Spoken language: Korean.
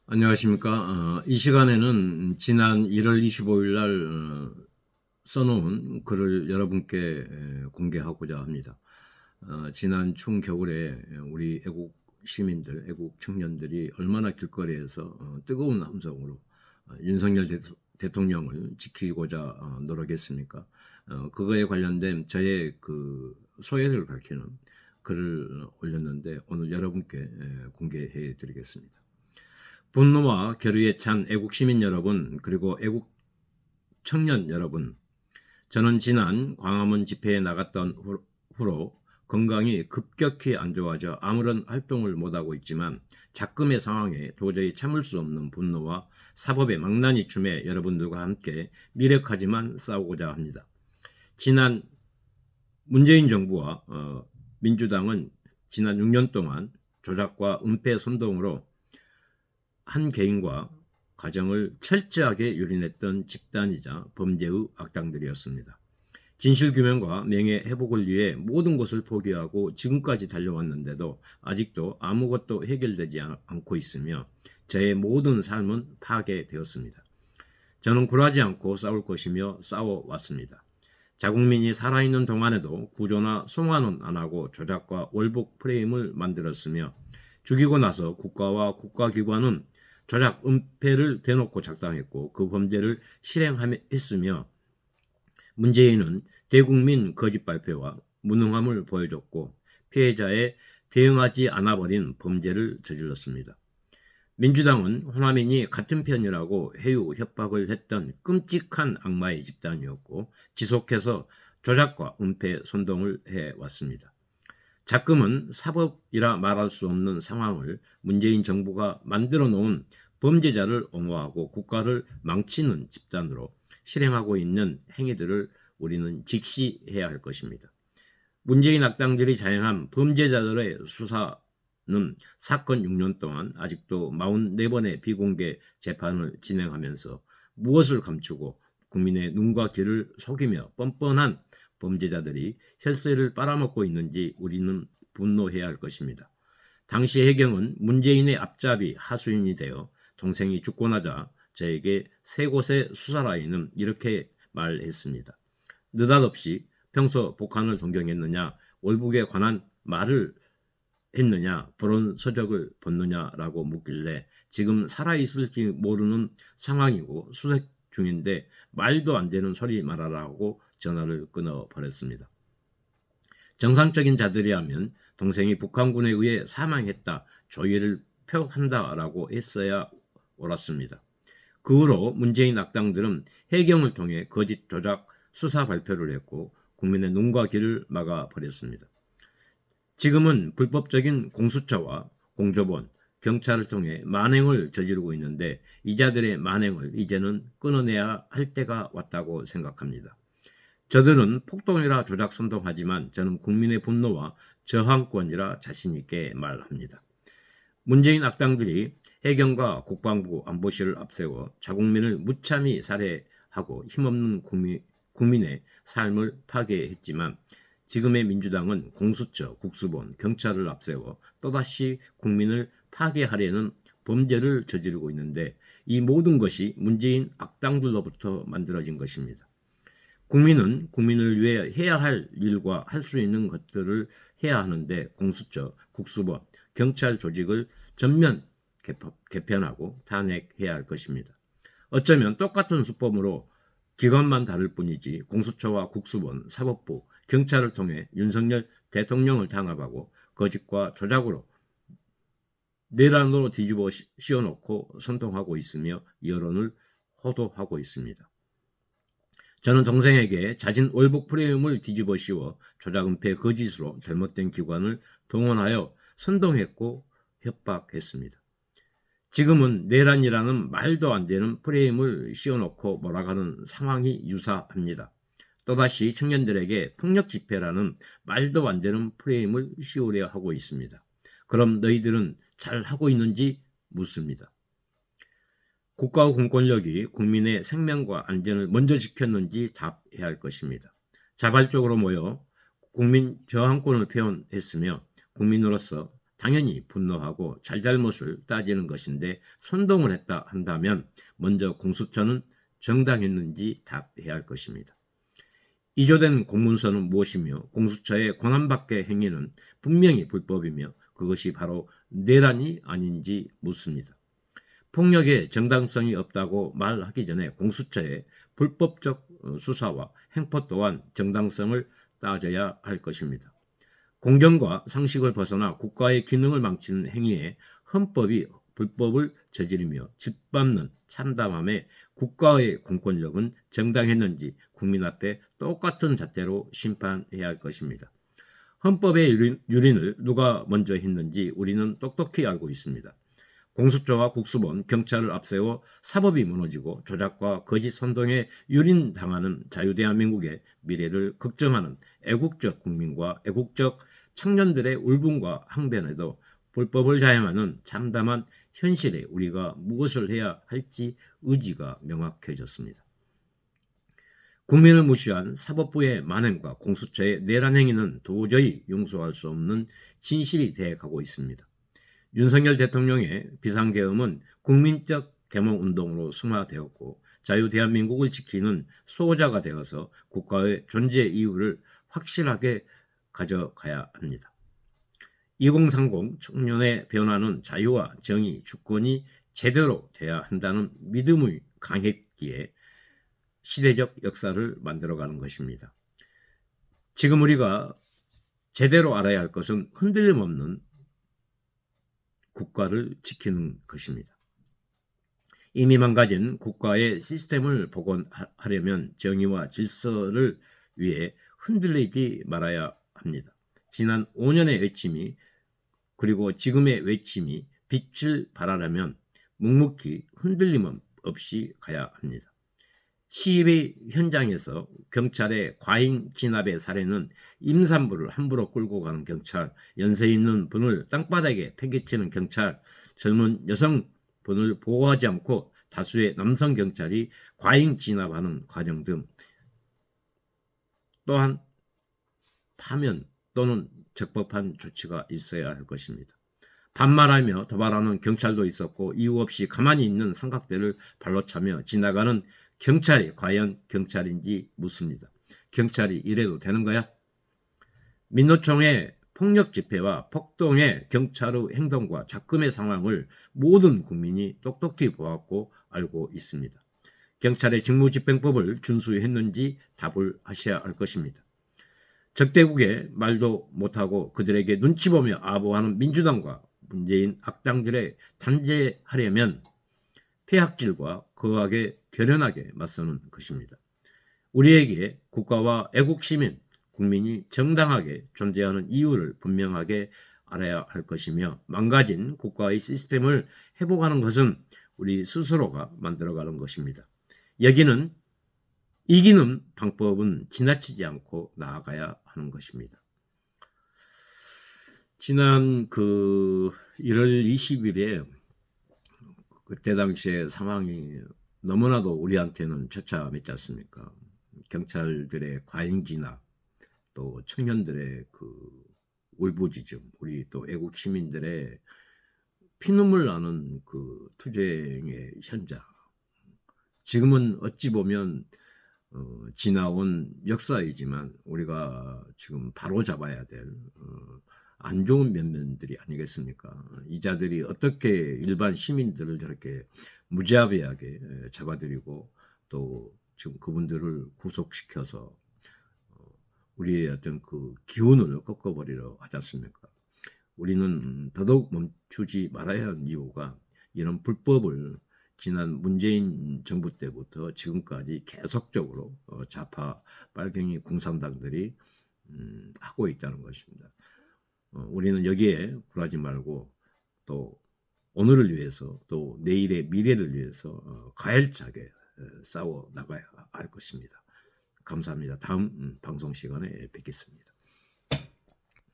안녕하십니까. 이 시간에는 지난 1월 25일 날 써놓은 글을 여러분께 공개하고자 합니다. 지난 추운 겨울에 우리 애국 시민들, 애국 청년들이 얼마나 길거리에서 뜨거운 함성으로 윤석열 대통령을 지키고자 노력했습니까? 그거에 관련된 저의 그 소회를 밝히는 글을 올렸는데 오늘 여러분께 공개해 드리겠습니다. 분노와 결의에 찬 애국 시민 여러분, 그리고 애국 청년 여러분, 저는 지난 광화문 집회에 나갔던 후로 건강이 급격히 안 좋아져 아무런 활동을 못하고 있지만 작금의 상황에 도저히 참을 수 없는 분노와 사법의 망나니 춤에 여러분들과 함께 미력하지만 싸우고자 합니다. 지난 문재인 정부와 민주당은 지난 6년 동안 조작과 은폐 선동으로 한 개인과 가정을 철저하게 유린했던 집단이자 범죄의 악당들이었습니다. 진실규명과 명예회복을 위해 모든 것을 포기하고 지금까지 달려왔는데도 아직도 아무것도 해결되지 않고 있으며 저의 모든 삶은 파괴되었습니다. 저는 굴하지 않고 싸울 것이며 싸워왔습니다. 자국민이 살아있는 동안에도 구조나 송환은 안 하고 조작과 월북 프레임을 만들었으며 죽이고 나서 국가와 국가기관은 조작, 은폐를 대놓고 작당했고 그 범죄를 실행했으며 문재인은 대국민 거짓 발표와 무능함을 보여줬고 피해자에 대응하지 않아버린 범죄를 저질렀습니다. 민주당은 호남인이 같은 편이라고 해유 협박을 했던 끔찍한 악마의 집단이었고 지속해서 조작과 은폐 선동을 해왔습니다. 작금은 사법이라 말할 수 없는 상황을 문재인 정부가 만들어 놓은 범죄자를 옹호하고 국가를 망치는 집단으로 실행하고 있는 행위들을 우리는 직시해야 할 것입니다. 문재인 악당들이 자행한 범죄자들의 수사는 사건 6년 동안 아직도 44번의 비공개 재판을 진행하면서 무엇을 감추고 국민의 눈과 귀를 속이며 뻔뻔한 범죄자들이 혈세를 빨아먹고 있는지 우리는 분노해야 할 것입니다. 당시 해경은 문재인의 앞잡이 하수인이 되어 동생이 죽고 나자 저에게 세 곳의 수사라인은 이렇게 말했습니다. 느닷없이 평소 북한을 동경했느냐, 월북에 관한 말을 했느냐, 불온 서적을 벗느냐라고 묻길래 지금 살아있을지 모르는 상황이고 수색 중인데 말도 안 되는 소리 말하라고 전화를 끊어버렸습니다. 정상적인 자들이라면 동생이 북한군에 의해 사망했다, 조의를 표한다라고 했어야 옳았습니다. 그 후로 문재인 악당들은 해경을 통해 거짓 조작 수사 발표를 했고 국민의 눈과 귀를 막아버렸습니다. 지금은 불법적인 공수처와 공조본, 경찰을 통해 만행을 저지르고 있는데 이 자들의 만행을 이제는 끊어내야 할 때가 왔다고 생각합니다. 저들은 폭동이라 조작 선동하지만 저는 국민의 분노와 저항권이라 자신있게 말합니다. 문재인 악당들이 해경과 국방부 안보실을 앞세워 자국민을 무참히 살해하고 힘없는 국민의 삶을 파괴했지만 지금의 민주당은 공수처, 국수본, 경찰을 앞세워 또다시 국민을 파괴하려는 범죄를 저지르고 있는데 이 모든 것이 문재인 악당들로부터 만들어진 것입니다. 국민은 국민을 위해 해야 할 일과 할 수 있는 것들을 해야 하는데 공수처, 국수본, 경찰 조직을 전면 개편하고 탄핵해야 할 것입니다. 어쩌면 똑같은 수법으로 기관만 다를 뿐이지 공수처와 국수본, 사법부, 경찰을 통해 윤석열 대통령을 탄압하고 거짓과 조작으로 내란으로 뒤집어 씌워놓고 선동하고 있으며 여론을 호도하고 있습니다. 저는 동생에게 자진 월북 프레임을 뒤집어 씌워 조작 은폐 거짓으로 잘못된 기관을 동원하여 선동했고 협박했습니다. 지금은 내란이라는 말도 안 되는 프레임을 씌워놓고 몰아가는 상황이 유사합니다. 또다시 청년들에게 폭력 집회라는 말도 안 되는 프레임을 씌우려 하고 있습니다. 그럼 너희들은 잘 하고 있는지 묻습니다. 국가와 공권력이 국민의 생명과 안전을 먼저 지켰는지 답해야 할 것입니다. 자발적으로 모여 국민 저항권을 표현했으며 국민으로서 당연히 분노하고 잘잘못을 따지는 것인데 선동을 했다 한다면 먼저 공수처는 정당했는지 답해야 할 것입니다. 위조된 공문서는 무엇이며 공수처의 권한밖의 행위는 분명히 불법이며 그것이 바로 내란이 아닌지 묻습니다. 폭력에 정당성이 없다고 말하기 전에 공수처의 불법적 수사와 행포 또한 정당성을 따져야 할 것입니다. 공정과 상식을 벗어나 국가의 기능을 망치는 행위에 헌법이 불법을 저지르며 짓밟는 참담함에 국가의 공권력은 정당했는지 국민 앞에 똑같은 잣대로 심판해야 할 것입니다. 헌법의 유린을 누가 먼저 했는지 우리는 똑똑히 알고 있습니다. 공수처와 국수본, 경찰을 앞세워 사법이 무너지고 조작과 거짓 선동에 유린당하는 자유대한민국의 미래를 걱정하는 애국적 국민과 애국적 청년들의 울분과 항변에도 불법을 자행하는 참담한 현실에 우리가 무엇을 해야 할지 의지가 명확해졌습니다. 국민을 무시한 사법부의 만행과 공수처의 내란 행위는 도저히 용서할 수 없는 진실이 되어가고 있습니다. 윤석열 대통령의 비상계엄은 국민적 계몽운동으로 승화되었고 자유대한민국을 지키는 수호자가 되어서 국가의 존재 이유를 확실하게 가져가야 합니다. 2030 청년의 변화는 자유와 정의, 주권이 제대로 돼야 한다는 믿음이 강했기에 시대적 역사를 만들어가는 것입니다. 지금 우리가 제대로 알아야 할 것은 흔들림 없는 국가를 지키는 것입니다. 이미 망가진 국가의 시스템을 복원하려면 정의와 질서를 위해 흔들리지 말아야 합니다. 지난 5년의 외침이 그리고 지금의 외침이 빛을 발하려면 묵묵히 흔들림 없이 가야 합니다. 시위 현장에서 경찰의 과잉 진압의 사례는 임산부를 함부로 끌고 가는 경찰, 연세 있는 분을 땅바닥에 패기치는 경찰, 젊은 여성분을 보호하지 않고 다수의 남성 경찰이 과잉 진압하는 과정 등 또한 파면 또는 적법한 조치가 있어야 할 것입니다. 반말하며 도발하는 경찰도 있었고 이유 없이 가만히 있는 삼각대를 발로 차며 지나가는 경찰이 과연 경찰인지 묻습니다. 경찰이 이래도 되는 거야? 민노총의 폭력 집회와 폭동의 경찰의 행동과 작금의 상황을 모든 국민이 똑똑히 보았고 알고 있습니다. 경찰의 직무집행법을 준수했는지 답을 하셔야 할 것입니다. 적대국에 말도 못하고 그들에게 눈치 보며 아부하는 민주당과 문재인 악당들에 단죄하려면 폐악질과 거하게 결연하게 맞서는 것입니다. 우리에게 국가와 애국 시민, 국민이 정당하게 존재하는 이유를 분명하게 알아야 할 것이며 망가진 국가의 시스템을 회복하는 것은 우리 스스로가 만들어가는 것입니다. 여기는 이기는 방법은 지나치지 않고 나아가야 하는 것입니다. 지난 1월 20일에 그때 당시에 상황이 너무나도 우리한테는 처참했지 않습니까? 경찰들의 과잉 진압, 또 청년들의 울부짖음, 우리 또 애국 시민들의 피눈물 나는 투쟁의 현장. 지금은 어찌 보면 지나온 역사이지만 우리가 지금 바로 잡아야 될 안 좋은 면면들이 아니겠습니까? 이 자들이 어떻게 일반 시민들을 저렇게 무자비하게 잡아들이고 또 지금 그분들을 구속시켜서 우리의 어떤 기운을 꺾어버리려 하지 않습니까? 우리는 더더욱 멈추지 말아야 하는 이유가 이런 불법을 지난 문재인 정부 때부터 지금까지 계속적으로 좌파 빨갱이 공산당들이 하고 있다는 것입니다. 우리는 여기에 굴하지 말고 또 오늘을 위해서 또 내일의 미래를 위해서 가열차게 싸워 나가야 할 것입니다. 감사합니다. 다음 방송 시간에 뵙겠습니다.